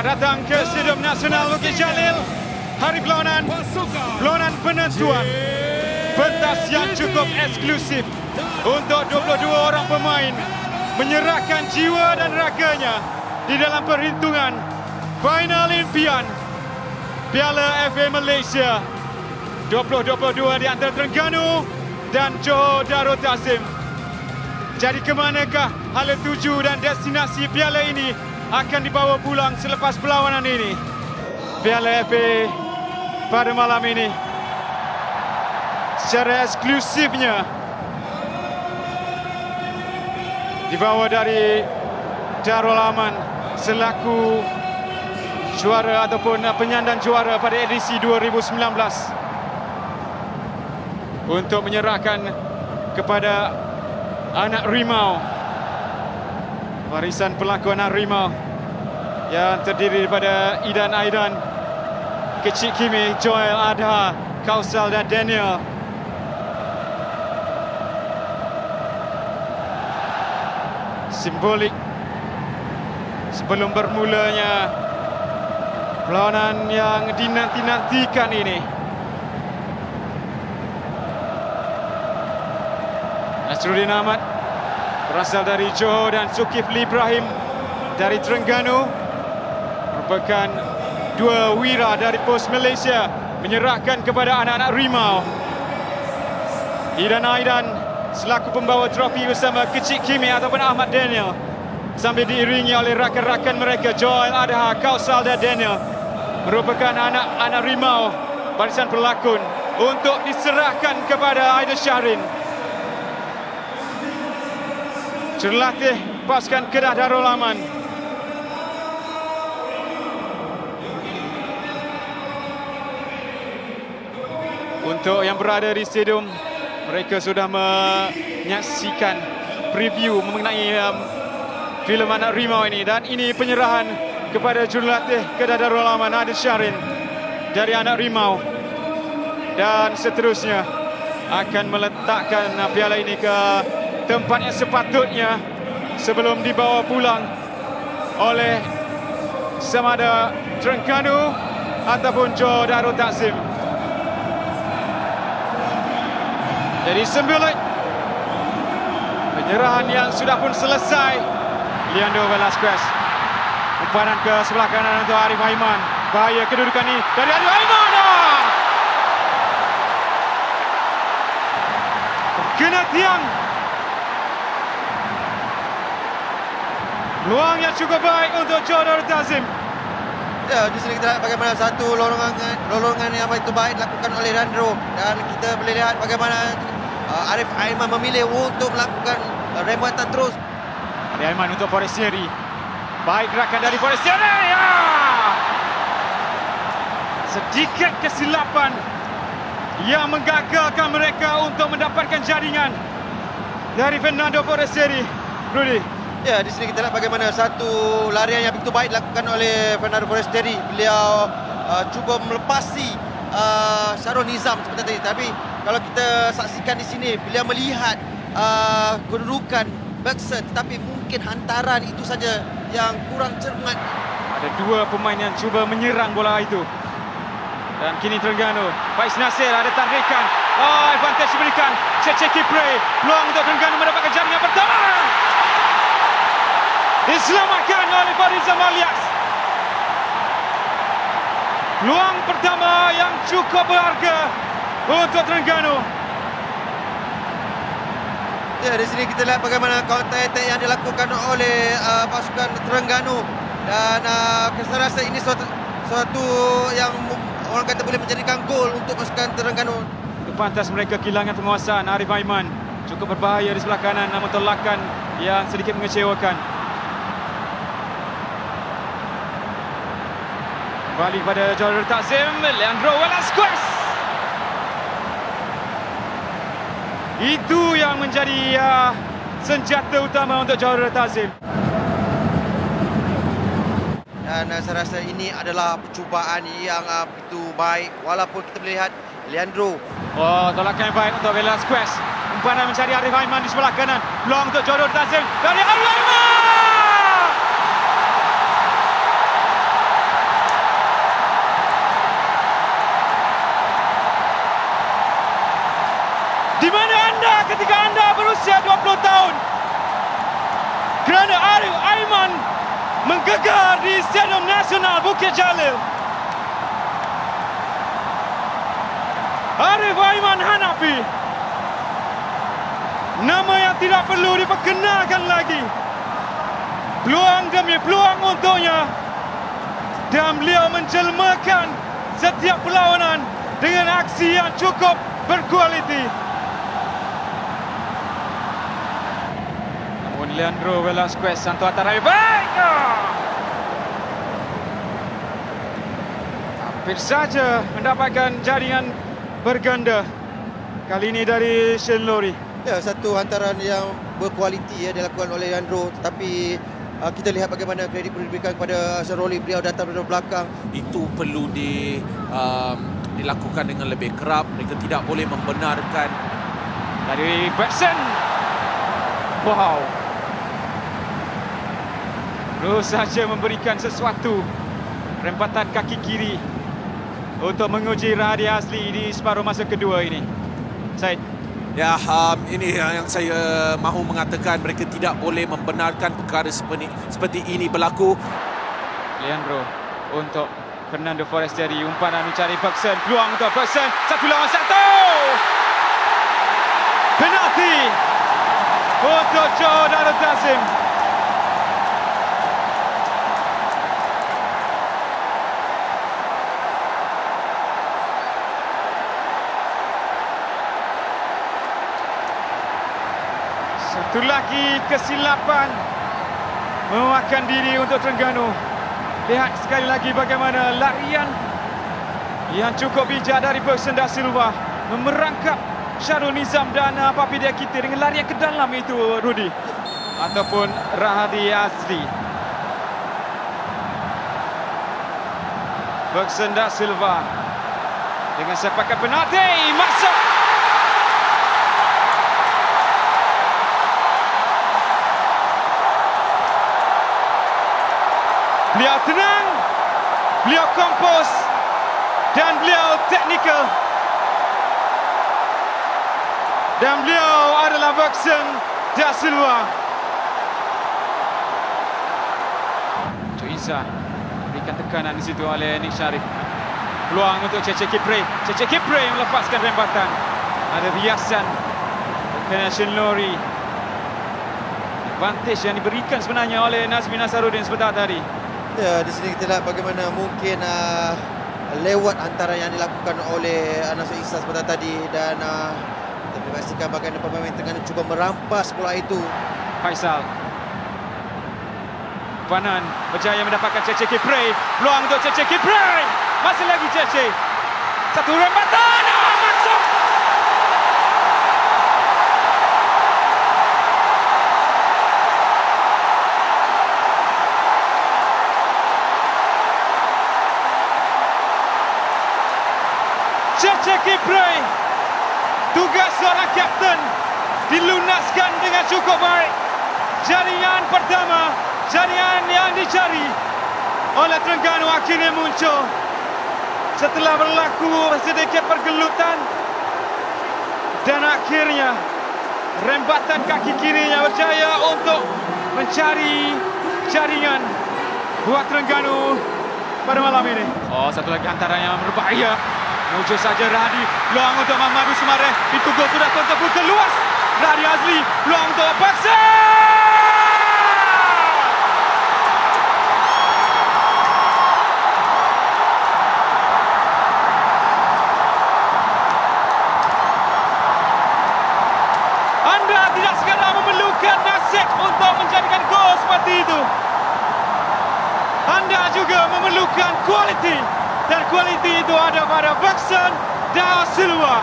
Selamat datang ke Stadium Nasional Bukit Jalil. Hari perlawanan penentuan. Pentas yang cukup eksklusif untuk 22 orang pemain menyerahkan jiwa dan raganya di dalam perhitungan final impian Piala FA Malaysia 2022 di antara Terengganu dan Johor Darul Takzim. Jadi ke manakah hala tuju dan destinasi piala ini akan dibawa pulang selepas perlawanan ini? Piala FA pada malam ini secara eksklusifnya dibawa dari Darul Aman selaku juara ataupun penyandang juara pada edisi 2019 untuk menyerahkan kepada anak rimau, warisan pelaku anak rimau yang terdiri daripada Idan Aidan, Kecik Kimi, Joel, Adha, Kausal dan Daniel. Simbolik sebelum bermulanya perlawanan yang dinanti-nantikan ini. Nasruddin Ahmad berasal dari Johor dan Zulkifli Ibrahim dari Terengganu merupakan dua wira dari pos Malaysia menyerahkan kepada anak-anak rimau. Idan Aidan selaku pembawa trofi bersama Kecik Kimi ataupun Ahmad Daniel sambil diiringi oleh rakan-rakan mereka Joel, Adha, Kausal dan Daniel merupakan anak-anak rimau barisan pelakon untuk diserahkan kepada Aida Syahrin, jurulatih pasukan Kedah Darul Aman. Untuk yang berada di stadium, mereka sudah menyaksikan preview mengenai filem anak rimau ini, dan ini penyerahan kepada jurulatih Kedah Darul Aman Aida Syahrin dari anak rimau, dan seterusnya akan meletakkan piala ini ke tempat yang sepatutnya sebelum dibawa pulang oleh sama ada Terengganu ataupun Johor Darul Takzim. Jadi sembilan penyerahan yang sudah pun selesai. Leandro Velasquez, umpanan ke sebelah kanan untuk Arif Aiman. Bahaya kedudukan ini dari Arif Aiman. Kena tiang. Peluang yang cukup baik untuk Johor Darul Takzim. Ya, di sini kita lihat bagaimana satu lolongan yang begitu baik dilakukan oleh Leandro, dan kita boleh lihat bagaimana Arif Aiman memilih untuk melakukan rematan terus. Arif Aiman untuk Forestieri. Baik gerakan dari Forestieri. Ya! Sedikit kesilapan yang menggagalkan mereka untuk mendapatkan jaringan dari Fernando Forestieri. Rudy. Ya, di sini kita lihat bagaimana satu larian yang begitu baik dilakukan oleh Fernando Forestieri. Beliau cuba melepasi Syarul Nizam seperti tadi. Tapi kalau kita saksikan di sini, beliau melihat kedudukan Baxter, tetapi mungkin hantaran itu saja yang kurang cermat. Ada dua pemain yang cuba menyerang bola itu. Dan kini Terengganu, Faiz Nasir ada tarikan. Advantage diberikan Cecek Kipre. Peluang untuk Terengganu mendapatkan jaringan pertama. Diselamatkan oleh Farizal Malias. Peluang pertama yang cukup berharga untuk Terengganu. Ya, di sini kita lihat bagaimana counter attack yang dilakukan oleh pasukan Terengganu, dan saya rasa ini suatu yang orang kata boleh menjadikan gol untuk pasukan Terengganu. Pantas mereka kehilangan penguasaan. Arif Aiman cukup berbahaya di sebelah kanan, namun tolakan yang sedikit mengecewakan. Kembali pada Johor Darul Takzim, Leandro Velasquez. Itu yang menjadi senjata utama untuk Johor Darul Takzim. Dan saya rasa ini adalah percubaan yang begitu baik, walaupun kita melihat Leandro. Tolakan yang baik untuk Velasquez. Umpanan mencari Arif Aiman di sebelah kanan. Peluang untuk Johor Darul Takzim dari Arif Aiman. tahun. Kerana Arif Aiman menggegar di Stadium Nasional Bukit Jalil. Arif Aiman Hanafi, nama yang tidak perlu diperkenalkan lagi. Peluang demi peluang untuknya, dan beliau menjelmakan setiap perlawanan dengan aksi yang cukup berkualiti. Namun Leandro Velasquez santu antara baik. Hampir saja mendapatkan jaringan berganda. Kali ini dari Shane Lowry. Ya, satu hantaran yang berkualiti ya dilakukan oleh Leandro, tetapi kita lihat bagaimana kredit diberikan kepada Sharoli. Beliau datang dari belakang. Itu perlu dilakukan dengan lebih kerap. Mereka tidak boleh membenarkan. Dari Bergson. Wow. Terus saja memberikan sesuatu. Rempatan kaki kiri untuk menguji Rahadi Azli di separuh masa kedua ini. Syed. Ya, ini yang saya mahu mengatakan, mereka tidak boleh membenarkan perkara seperti ini berlaku. Leandro untuk Fernando Forestieri, umpanan mencari Bergson, peluang untuk Bergson, 1-1. Penalti untuk Joe Darul Tazim. Satu lagi kesilapan menguatkan diri untuk Terengganu. Lihat sekali lagi bagaimana larian yang cukup bijak dari Bergson da Silva memerangkap Syarul Nizam dan Papi Diakite dengan larian ke dalam itu, Rudy, ataupun Rahadi Azli. Bergson da Silva dengan sepakat penalti masuk. Beliau tenang, beliau kompos dan beliau teknikal. Dan beliau adalah Bergson da Silva. Cuk Izzah berikan tekanan di situ oleh Nick Sharif. Peluang untuk Cece Kipre. Cece Kipre yang melepaskan rempatan. Ada biasan kena Shane Lowry. Advantage yang diberikan sebenarnya oleh Nazmi Nasaruddin sebentar tadi. Ya, di sini kita lihat bagaimana mungkin lewat antara yang dilakukan oleh Nasir Izzah sebentar tadi, dan kita boleh pastikan bagaimana pemain Terengganu cuba merampas bola itu. Faisal. Panan berjaya mendapatkan Cece Kipre. Peluang untuk Cece Kipre. Masih lagi Cece. Satu rempatan. Masuk. Cece Kipre, tugas seorang kapten dilunaskan dengan cukup baik. Jaringan pertama, jaringan yang dicari oleh Terengganu akhirnya muncul setelah berlaku sedikit pergelutan, dan akhirnya rembatan kaki kirinya berjaya untuk mencari jaringan buat Terengganu pada malam ini. Oh, satu lagi antara yang berbahaya. Muncul saja Rahadi, peluang untuk Mamadou Soumaré. Pintu gol sudah terbuka luas. Rahadi Azli, peluang untuk Bergson. Anda tidak sekadar memerlukan nasib untuk menjadikan gol seperti itu. Anda juga memerlukan kualiti. Dan kualiti itu ada pada Bergson da Silva.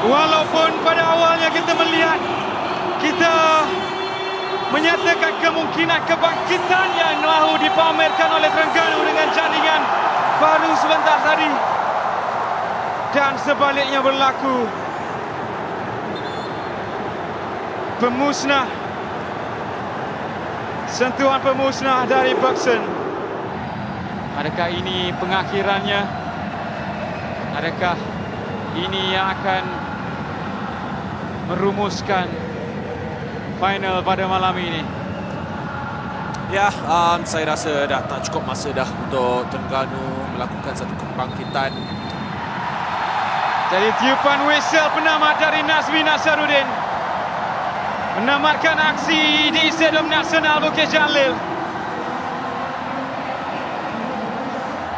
Walaupun pada awalnya kita melihat, kita menyatakan kemungkinan kebangkitan yang mahu dipamerkan oleh Terengganu dengan jaringan baru sebentar tadi, dan sebaliknya berlaku. Pemusnah, sentuhan pemusnah dari Bergson. Adakah ini pengakhirannya? Adakah ini yang akan merumuskan final pada malam ini? Ya, saya rasa dah tak cukup masa dah untuk Terengganu melakukan satu kebangkitan. Jadi tiupan whistle penamat dari Nazmi Nasaruddin menamatkan aksi di Stadium Nasional Bukit Jalil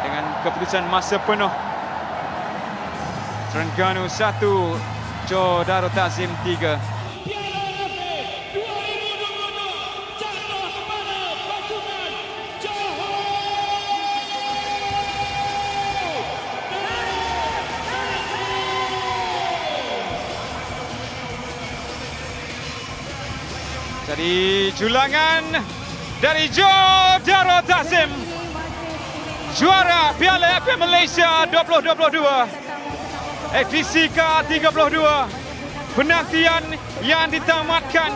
dengan keputusan masa penuh. Terengganu 1, Johor Darul Takzim 3. Jadi julangan dari Johor Darul Takzim, juara Piala AFF Malaysia 2022, edisi ke-32, penantian yang ditamatkan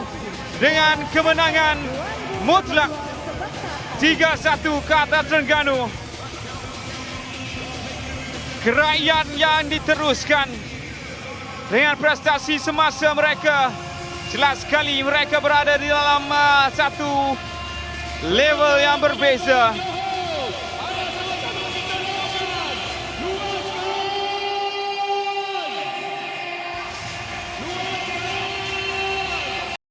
dengan kemenangan mutlak 3-1 ke atas Terengganu. Keraian yang diteruskan dengan prestasi semasa mereka. Jelas sekali mereka berada di dalam satu level yang berbeza.